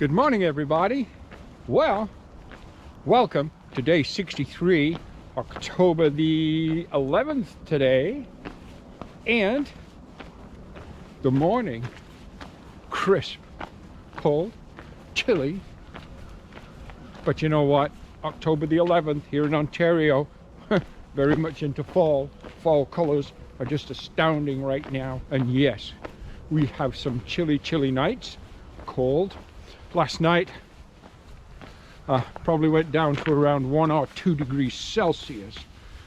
Good morning, everybody. Well, welcome to day 63, October the 11th today, and the morning, crisp, cold, chilly, but you know what? October the 11th here in Ontario, very much into fall. Fall colors are just astounding right now, and yes, we have some chilly nights, cold. Last night probably went down to around 1 or 2 degrees Celsius,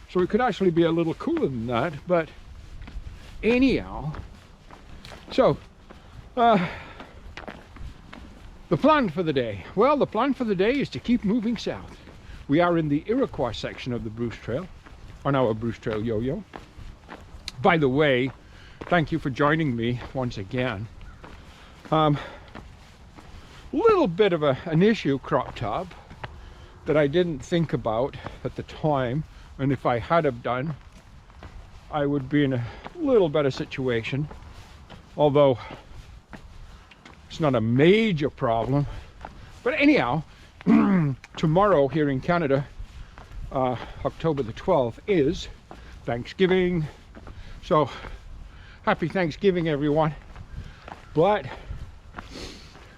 so it could actually be a little cooler than that. But anyhow, so the plan for the day, well, the plan for the day is to keep moving south. We are in the Iroquois section of the Bruce Trail on our Bruce Trail YoYo. By the way, thank you for joining me once again. Little bit of an issue cropped up that I didn't think about at the time, and if I had have done, I would be in a little better situation, although it's not a major problem. But anyhow, tomorrow here in Canada, October the 12th, is Thanksgiving, so happy Thanksgiving, everyone. But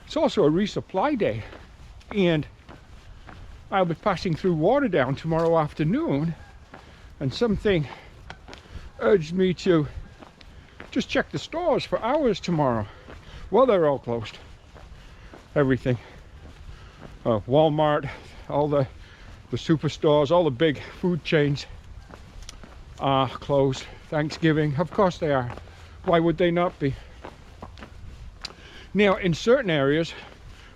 it's also a resupply day, and I'll be passing through Waterdown tomorrow afternoon, and something urged me to just check the stores for hours tomorrow. Well, they're all closed. Everything. Walmart, all the superstores, all the big food chains are closed. Thanksgiving, of course they are. Why would they not be? Now, in certain areas,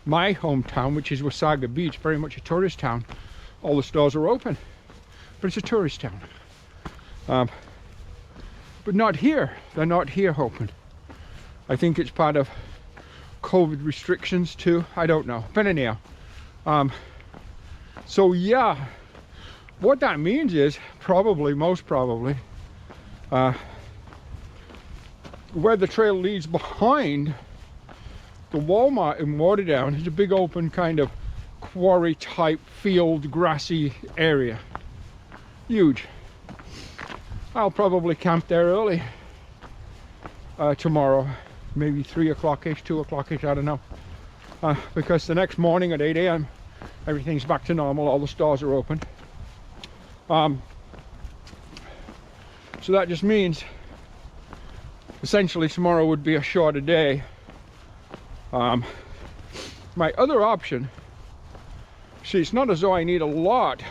my hometown, which is Wasaga Beach, very much a tourist town, all the stores are open, but it's a tourist town. But not here. They're not here open. I think it's part of COVID restrictions too. I don't know. But anyhow, so yeah, what that means is probably, most probably, where the trail leads behind the Walmart in Waterdown is a big open kind of quarry type field, grassy area. Huge. I'll probably camp there early tomorrow, maybe 3 o'clock-ish, 2 o'clock-ish, I don't know. Because the next morning at 8 a.m. everything's back to normal, all the stores are open. So that just means essentially tomorrow would be a shorter day. My other option, see, it's not as though I need a lot.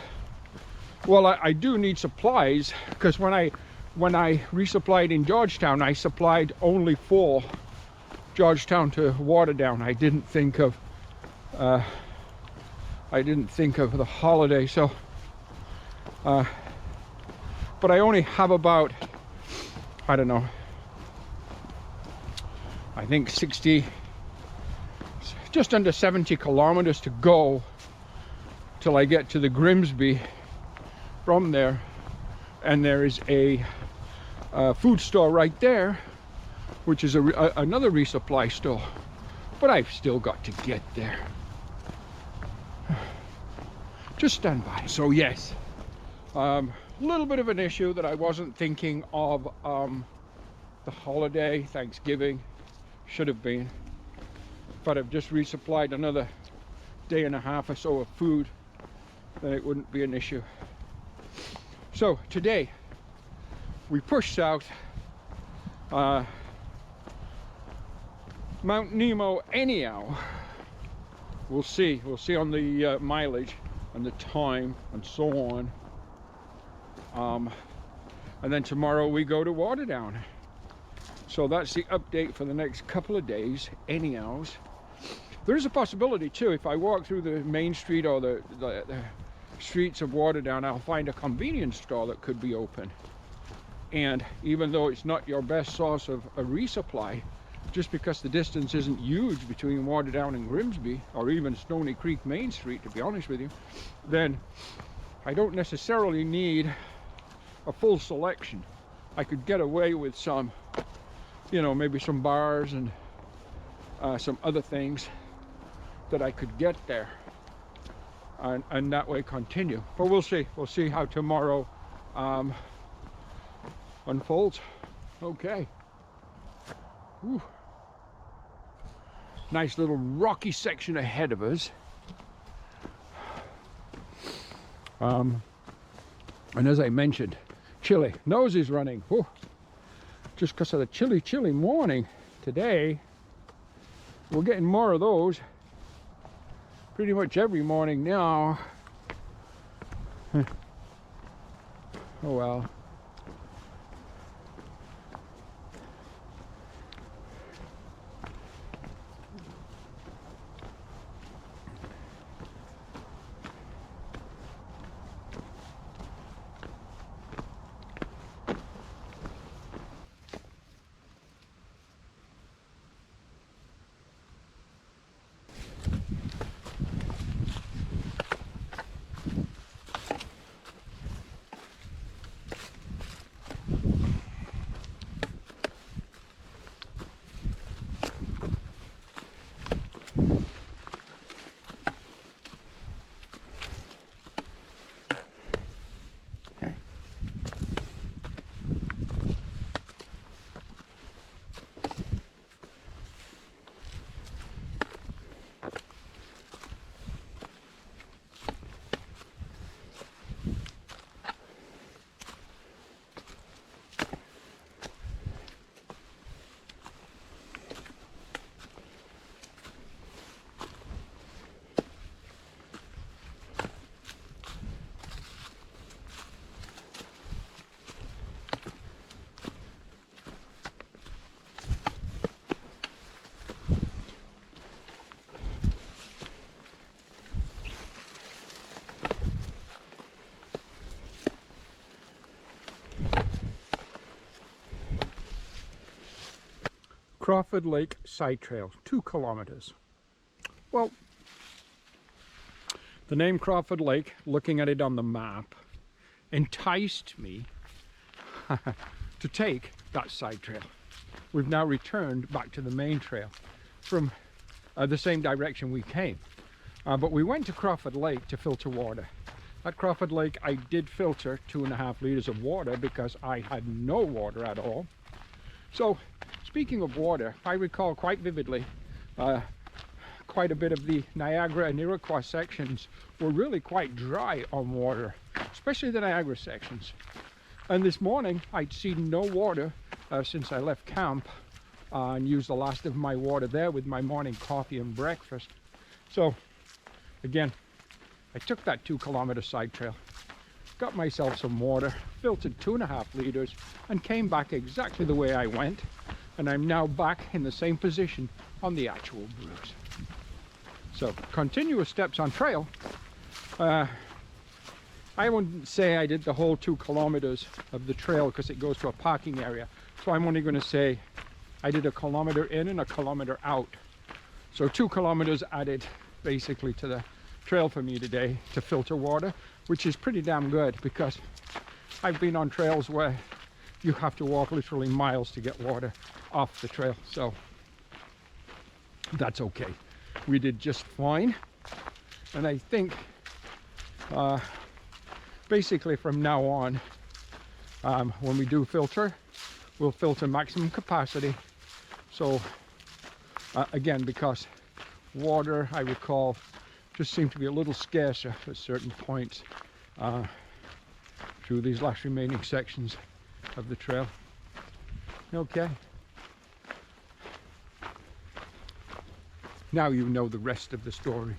Well, I do need supplies, because when I resupplied in Georgetown, I supplied only for Georgetown to Waterdown. I didn't think of the holiday, so but I only have about, I don't know, I think 60, just under 70 kilometers to go till I get to the Grimsby from there, and there is a food store right there, which is another resupply store, but I've still got to get there. Just stand by. So yes, little bit of an issue that I wasn't thinking of. The holiday, Thanksgiving, should have been, but I've just resupplied another day and a half or so of food, then it wouldn't be an issue. So today we push south, Mount Nemo anyhow. We'll see on the mileage and the time and so on. And then tomorrow we go to Waterdown. So that's the update for the next couple of days anyhow. There is a possibility too, if I walk through the main street or the streets of Waterdown, I'll find a convenience store that could be open. And even though it's not your best source of a resupply, just because the distance isn't huge between Waterdown and Grimsby, or even Stony Creek Main Street, to be honest with you, then I don't necessarily need a full selection. I could get away with some, you know, maybe some bars and some other things that I could get there and that way continue. But we'll see. We'll see how tomorrow unfolds. Okay. Whew. Nice little rocky section ahead of us. And as I mentioned, chilly. Nose is running. Whew. Just because of the chilly morning today. We're getting more of those pretty much every morning now. Oh well. Crawford Lake side trail, 2 kilometers. Well, the name Crawford Lake, looking at it on the map, enticed me to take that side trail. We've now returned back to the main trail from the same direction we came. But we went to Crawford Lake to filter water. At Crawford Lake, I did filter 2.5 liters of water because I had no water at all. So, speaking of water, I recall quite vividly quite a bit of the Niagara and Iroquois sections were really quite dry on water, especially the Niagara sections. And this morning, I'd seen no water since I left camp and used the last of my water there with my morning coffee and breakfast. So, again, I took that 2 kilometer side trail, got myself some water, filtered 2.5 liters, and came back exactly the way I went. And I'm now back in the same position on the actual Bruce. So, continuous steps on trail. I wouldn't say I did the whole 2 kilometers of the trail because it goes to a parking area. So I'm only going to say I did 1 kilometer in and 1 kilometer out. So 2 kilometers added basically to the trail for me today to filter water, which is pretty damn good because I've been on trails where you have to walk literally miles to get water off the trail. So that's okay. We did just fine. And I think basically from now on, when we do filter, we'll filter maximum capacity. So again, because water, I recall, just seemed to be a little scarcer at certain points through these last remaining sections of the trail. Okay. Now you know the rest of the story.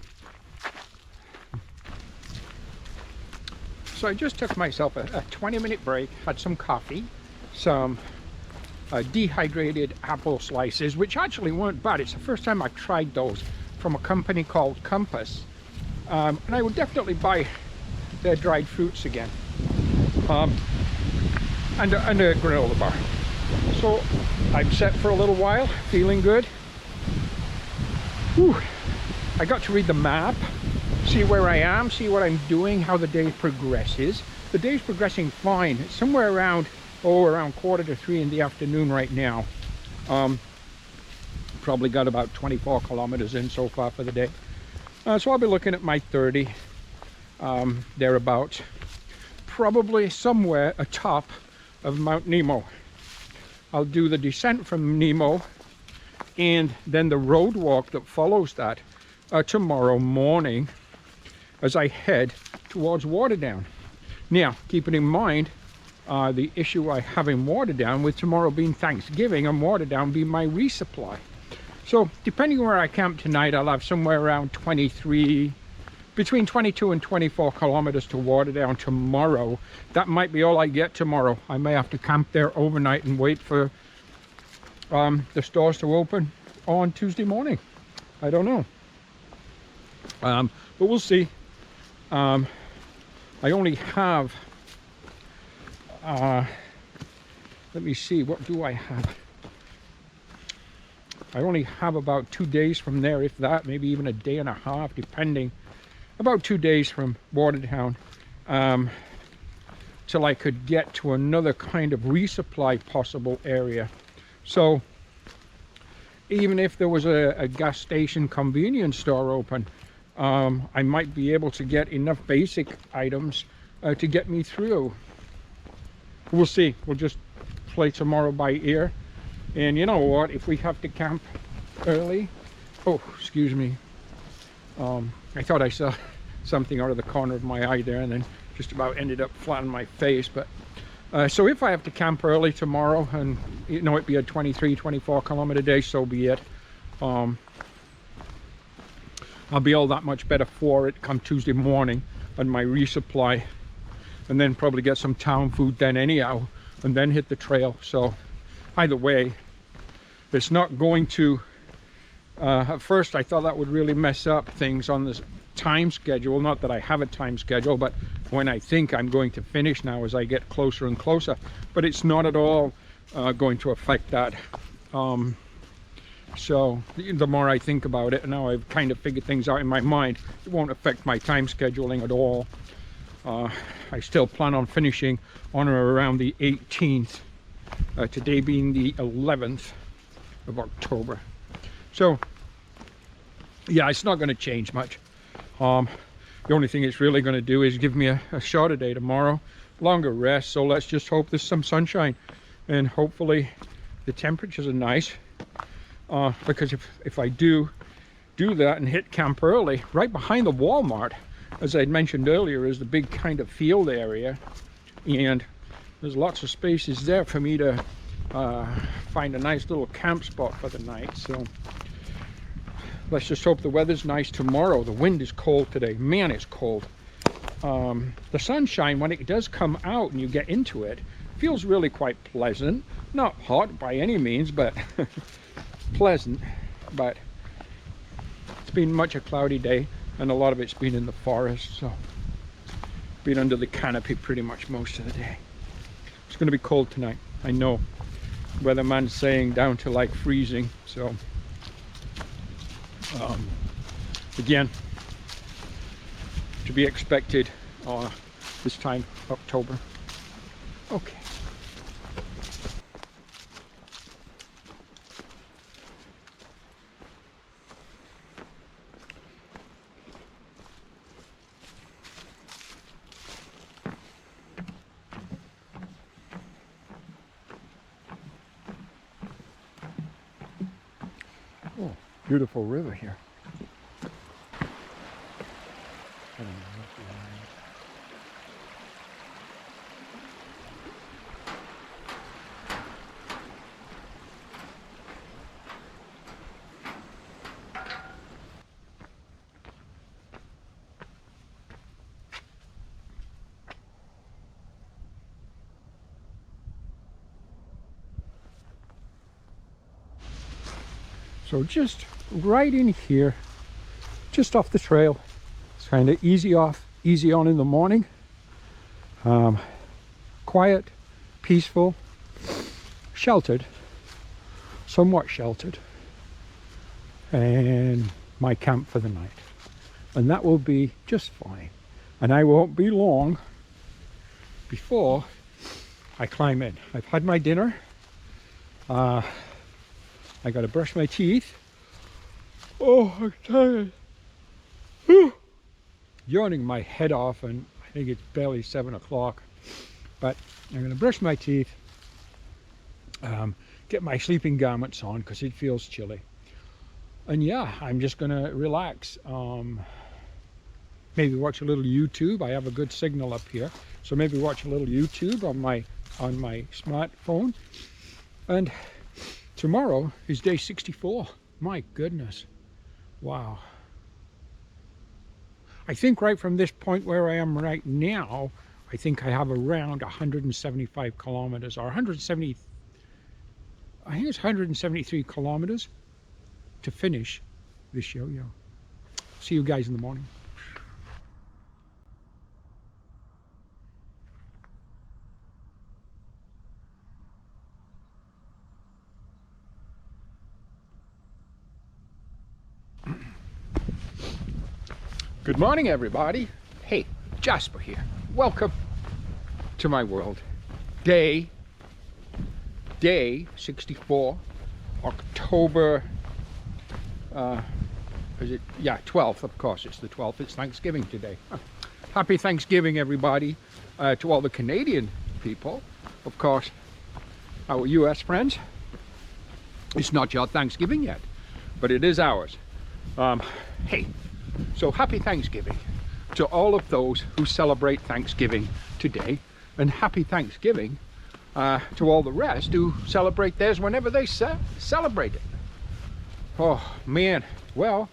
So I just took myself a 20-minute break, had some coffee, some dehydrated apple slices, which actually weren't bad. It's the first time I've tried those from a company called Compass. And I would definitely buy their dried fruits again. And a granola bar. So I'm set for a little while, feeling good. Whew. I got to read the map, see where I am, see what I'm doing, how the day progresses. The day's progressing fine. It's somewhere around, around 2:45 in the afternoon right now. Probably got about 24 kilometers in so far for the day. So I'll be looking at my 30 thereabouts, probably somewhere atop of Mount Nemo. I'll do the descent from Nemo and then the road walk that follows that tomorrow morning as I head towards Waterdown. Now, keeping in mind the issue I have in Waterdown, with tomorrow being Thanksgiving and Waterdown being my resupply. So depending on where I camp tonight, I'll have somewhere around between 22 and 24 kilometers to Waterdown tomorrow. That might be all I get tomorrow. I may have to camp there overnight and wait for the stores to open on Tuesday morning. I don't know. But we'll see. I only have, let me see, what do I have? I only have about 2 days from there, if that, maybe even a day and a half, depending. About 2 days from Waterdown till I could get to another kind of resupply possible area. So even if there was a gas station convenience store open, I might be able to get enough basic items to get me through. We'll see. We'll just play tomorrow by ear. And you know what, if we have to camp early, oh, excuse me, I thought I saw something out of the corner of my eye there and then just about ended up flat on my face. But so if I have to camp early tomorrow, and you know, it'd be a 23-24 kilometer day, so be it. I'll be all that much better for it come Tuesday morning on my resupply, and then probably get some town food then anyhow, and then hit the trail. So either way, it's not going to, at first I thought that would really mess up things on this time schedule. Not that I have a time schedule, but when I think I'm going to finish now as I get closer and closer. But it's not at all going to affect that. So the more I think about it, and now I've kind of figured things out in my mind, it won't affect my time scheduling at all. I still plan on finishing on or around the 18th. Today being the 11th of October. So yeah, it's not going to change much. The only thing it's really going to do is give me a shorter day tomorrow, longer rest. So let's just hope there's some sunshine and hopefully the temperatures are nice, because if I do that and hit camp early, right behind the Walmart, as I'd mentioned earlier, is the big kind of field area, and there's lots of spaces there for me to find a nice little camp spot for the night. So let's just hope the weather's nice tomorrow. The wind is cold today. Man, it's cold. The sunshine, when it does come out and you get into it, feels really quite pleasant. Not hot by any means, but pleasant. But it's been much a cloudy day, and a lot of it's been in the forest. So been under the canopy pretty much most of the day. It's going to be cold tonight, I know. Weatherman's saying down to like freezing. So again, to be expected this time October. Okay. Oh, beautiful river here. So just right in here, just off the trail. It's kind of easy off, easy on in the morning. Quiet, peaceful, sheltered, somewhat sheltered, and my camp for the night. And that will be just fine. And I won't be long before I climb in. I've had my dinner. I gotta brush my teeth. Oh, I'm tired. Yawning my head off, and I think it's barely 7 o'clock. But I'm going to brush my teeth, get my sleeping garments on because it feels chilly. And yeah, I'm just going to relax. Maybe watch a little YouTube. I have a good signal up here, so maybe watch a little YouTube on my smartphone. And tomorrow is day 64. My goodness. Wow. I think right from this point where I am right now, I think I have around 175 kilometers, or 170, I think it's 173 kilometers to finish this yo-yo. See you guys in the morning. Good morning, everybody. Hey, Jasper here. Welcome to my world. Day 64, October, is it? Yeah, 12th, of course. It's the 12th. It's Thanksgiving today. Happy Thanksgiving, everybody, to all the Canadian people. Of course, our US friends. It's not your Thanksgiving yet, but it is ours. Hey. So happy Thanksgiving to all of those who celebrate Thanksgiving today, and happy Thanksgiving to all the rest who celebrate theirs whenever they celebrate it. Oh man, well,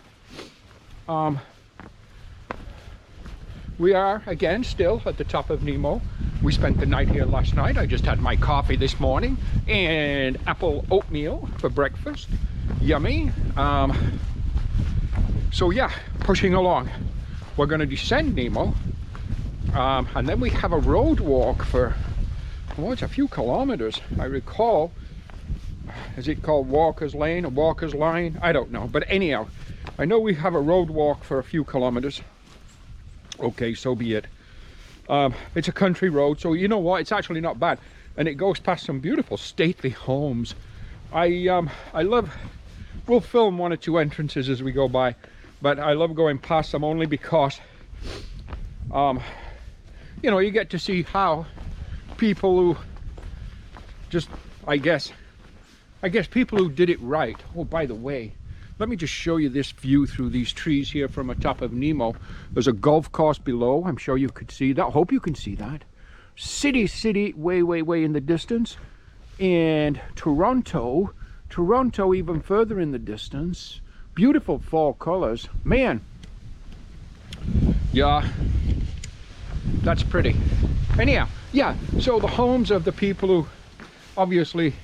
we are again still at the top of Nemo. We spent the night here last night. I just had my coffee this morning and apple oatmeal for breakfast. Yummy. So yeah, pushing along. We're going to descend Nemo, and then we have a road walk for, well, it's a few kilometers. I recall, is it called Walker's Lane or Walker's Line? I don't know, but anyhow, I know we have a road walk for a few kilometers. Okay, so be it. It's a country road, so you know what, it's actually not bad, and it goes past some beautiful stately homes. I love, we'll film 1 or 2 entrances as we go by, but I love going past them only because, you know, you get to see how people who just, I guess people who did it right. Oh, by the way, let me just show you this view through these trees here from the top of Nemo. There's a golf course below. I'm sure you could see that. I hope you can see that. City, way in the distance. And Toronto even further in the distance. Beautiful fall colors, man. Yeah, that's pretty. Anyhow, yeah, so the homes of the people who obviously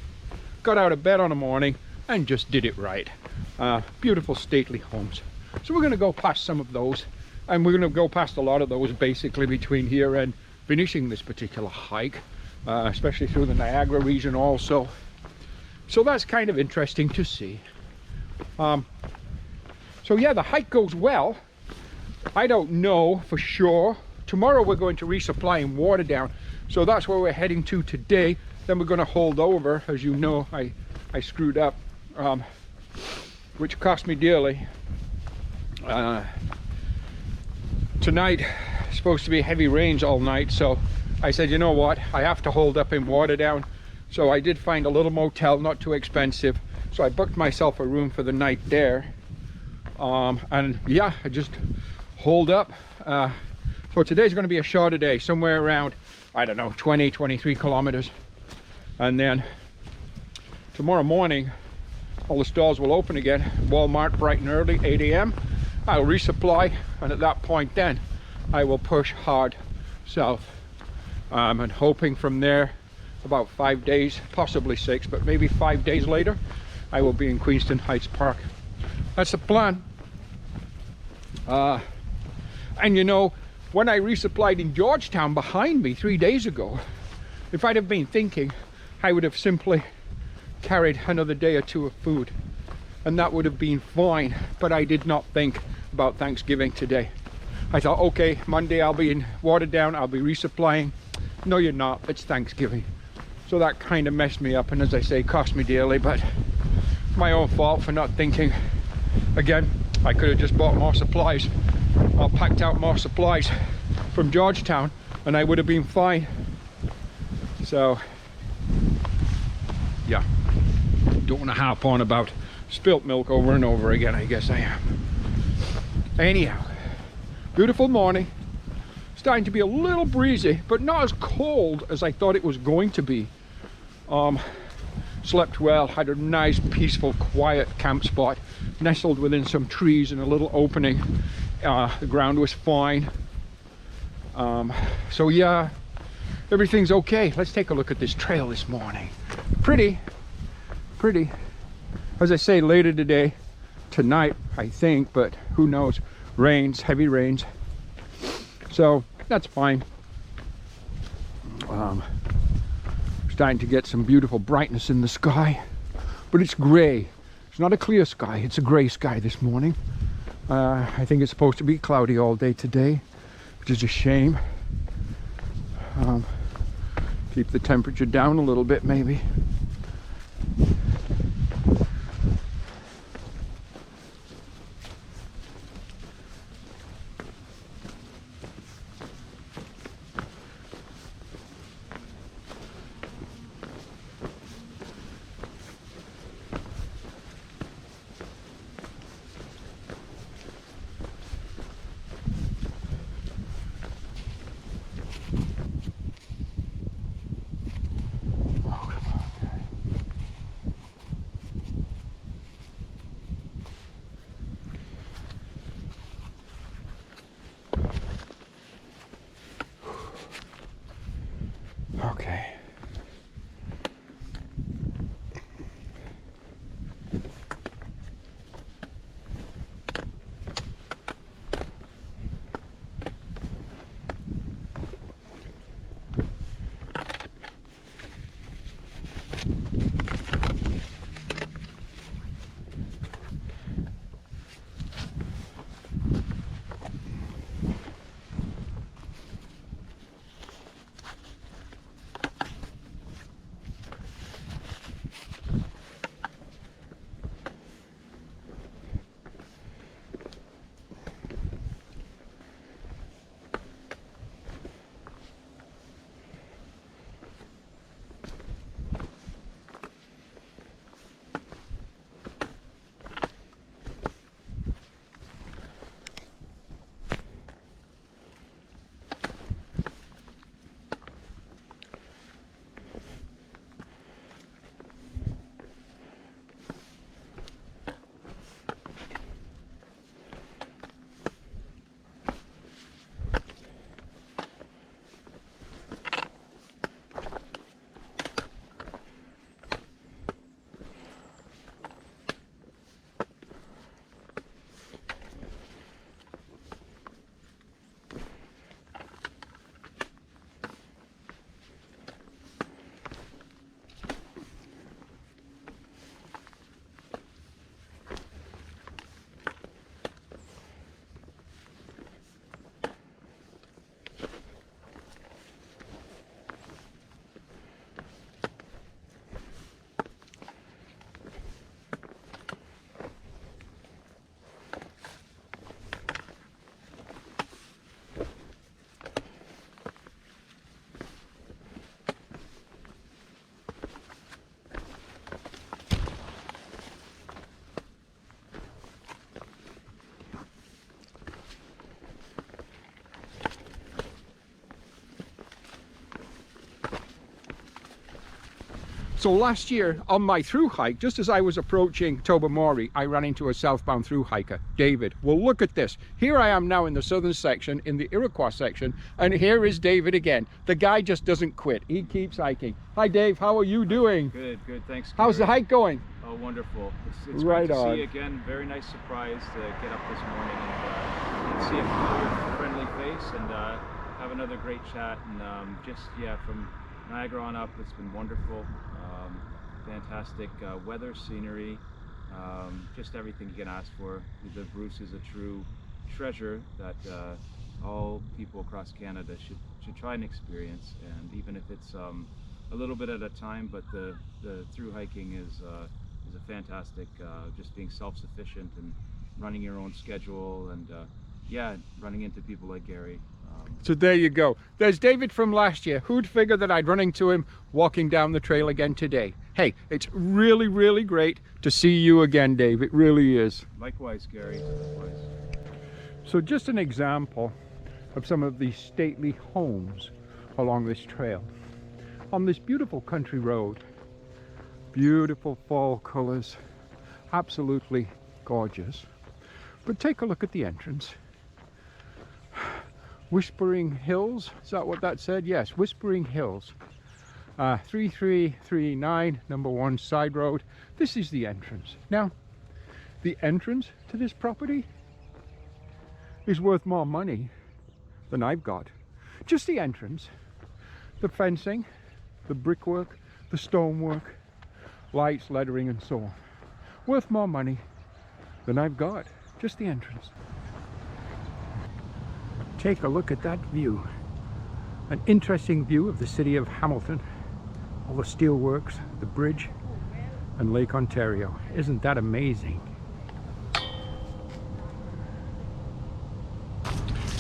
got out of bed on a morning and just did it right. Beautiful stately homes. So we're going to go past some of those, and we're going to go past a lot of those basically between here and finishing this particular hike, especially through the Niagara region also. So that's kind of interesting to see. So yeah, the hike goes well. I don't know for sure. Tomorrow we're going to resupply in Waterdown, so that's where we're heading to today. Then we're going to hold over. As you know, I screwed up, which cost me dearly. Tonight is supposed to be heavy rains all night, so I said, you know what, I have to hold up in Waterdown. So I did find a little motel, not too expensive, so I booked myself a room for the night there. And yeah, I just holed up. So today's going to be a shorter day, somewhere around, I don't know, 23 kilometers. And then tomorrow morning all the stores will open again. Walmart bright and early, 8 a.m. I'll resupply, and at that point then I will push hard south, and hoping from there about 5 days, possibly 6, but maybe 5 days later I will be in Queenston Heights Park. That's the plan. And you know, when I resupplied in Georgetown behind me 3 days ago, if I'd have been thinking, I would have simply carried another day or 2 of food, and that would have been fine. But I did not think about Thanksgiving today. I thought, okay, Monday I'll be in Waterdown, I'll be resupplying. No, you're not, it's Thanksgiving. So that kind of messed me up, and as I say, cost me dearly, but my own fault for not thinking. Again, I could have just bought more supplies I packed out more supplies from Georgetown and I would have been fine. So yeah, don't want to harp on about spilt milk over and over again. I guess I am. Anyhow, beautiful morning. Starting to be a little breezy, but not as cold as I thought it was going to be. Slept well, had a nice peaceful quiet camp spot nestled within some trees and a little opening. The ground was fine. So yeah, everything's okay. Let's take a look at this trail this morning. Pretty. As I say, later today, tonight I think, but who knows, rains, heavy rains. So that's fine. Starting to get some beautiful brightness in the sky, but it's gray. It's not a clear sky, it's a gray sky this morning. I think it's supposed to be cloudy all day today, which is a shame. Keep the temperature down a little bit maybe. Okay. So last year on my through hike, just as I was approaching Tobermory, I ran into a southbound through hiker, David. Well, look at this. Here I am now in the southern section, in the Iroquois section, and here is David again. The guy just doesn't quit. He keeps hiking. Hi, Dave. How are you doing? Good, thanks. Gary. How's the hike going? Oh, wonderful. It's right great to on. see you again. Very nice surprise to get up this morning and see a familiar, friendly face and have another great chat. And just, yeah, from Niagara on up, it's been wonderful. Fantastic weather, scenery, just everything you can ask for. The Bruce is a true treasure that all people across Canada should try and experience. And even if it's a little bit at a time, but the through hiking is a fantastic, just being self-sufficient and running your own schedule and yeah, running into people like Gary. So there you go. There's David from last year. Who'd figure that I'd run into him walking down the trail again today? Hey, it's really, really great to see you again, Dave. It really is. Likewise, Gary. Likewise. So just an example of some of these stately homes along this trail. On this beautiful country road. Beautiful fall colors. Absolutely gorgeous. But take a look at the entrance. Whispering Hills, is that what that said? Yes, Whispering Hills. 3339, number 1 side road. This is the entrance. Now, the entrance to this property is worth more money than I've got. Just the entrance, the fencing, the brickwork, the stonework, lights, lettering, and so on. Worth more money than I've got. Just the entrance. Take a look at that view. An interesting view of the city of Hamilton. All the steelworks, the bridge, and Lake Ontario. Isn't that amazing?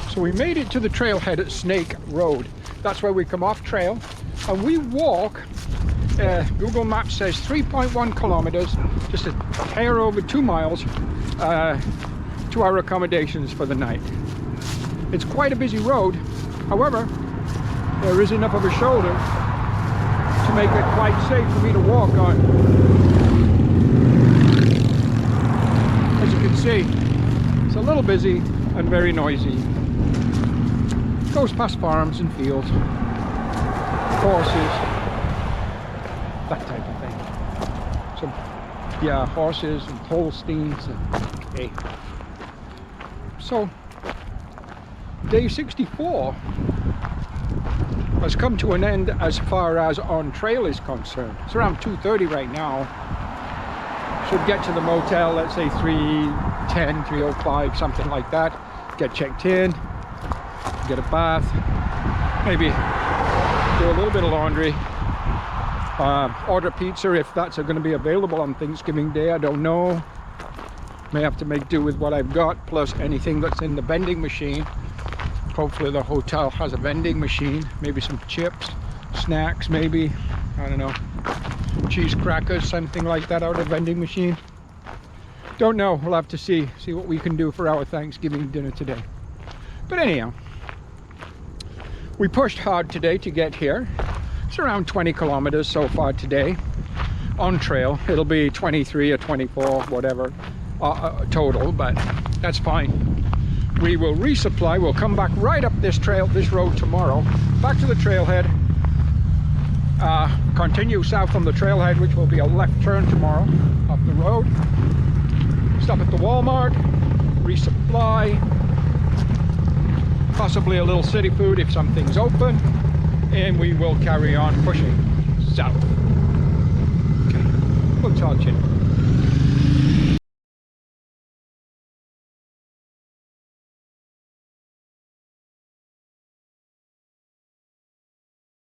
So we made it to the trailhead at Snake Road. That's where we come off trail. And we walk, Google Maps says 3.1 kilometers, just a hair over 2 miles, to our accommodations for the night. It's quite a busy road. However, there is enough of a shoulder to make it quite safe for me to walk on. As you can see, it's a little busy and very noisy. Goes past farms and fields, horses, that type of thing. So, yeah, horses and Holsteins. Okay. So, day 64 has come to an end as far as on trail is concerned. It's around 2:30 right now. Should get to the motel, let's say 3:10, 3:05, something like that. Get checked in, get a bath, maybe do a little bit of laundry, order pizza if that's going to be available on Thanksgiving Day. I don't know. May have to make do with what I've got, plus anything that's in the vending machine. Hopefully the hotel has a vending machine, maybe some chips, snacks maybe, I don't know, cheese crackers, something like that out of the vending machine. Don't know, we'll have to see what we can do for our Thanksgiving dinner today. But anyhow, we pushed hard today to get here. It's around 20 kilometers so far today on trail. It'll be 23 or 24, whatever, total, but that's fine. We will resupply. We'll come back right up this road tomorrow, back to the trailhead, continue south from the trailhead, which will be a left turn tomorrow up the road, stop at the Walmart, resupply, possibly a little city food if something's open, and we will carry on pushing south. Okay, we'll talk to you.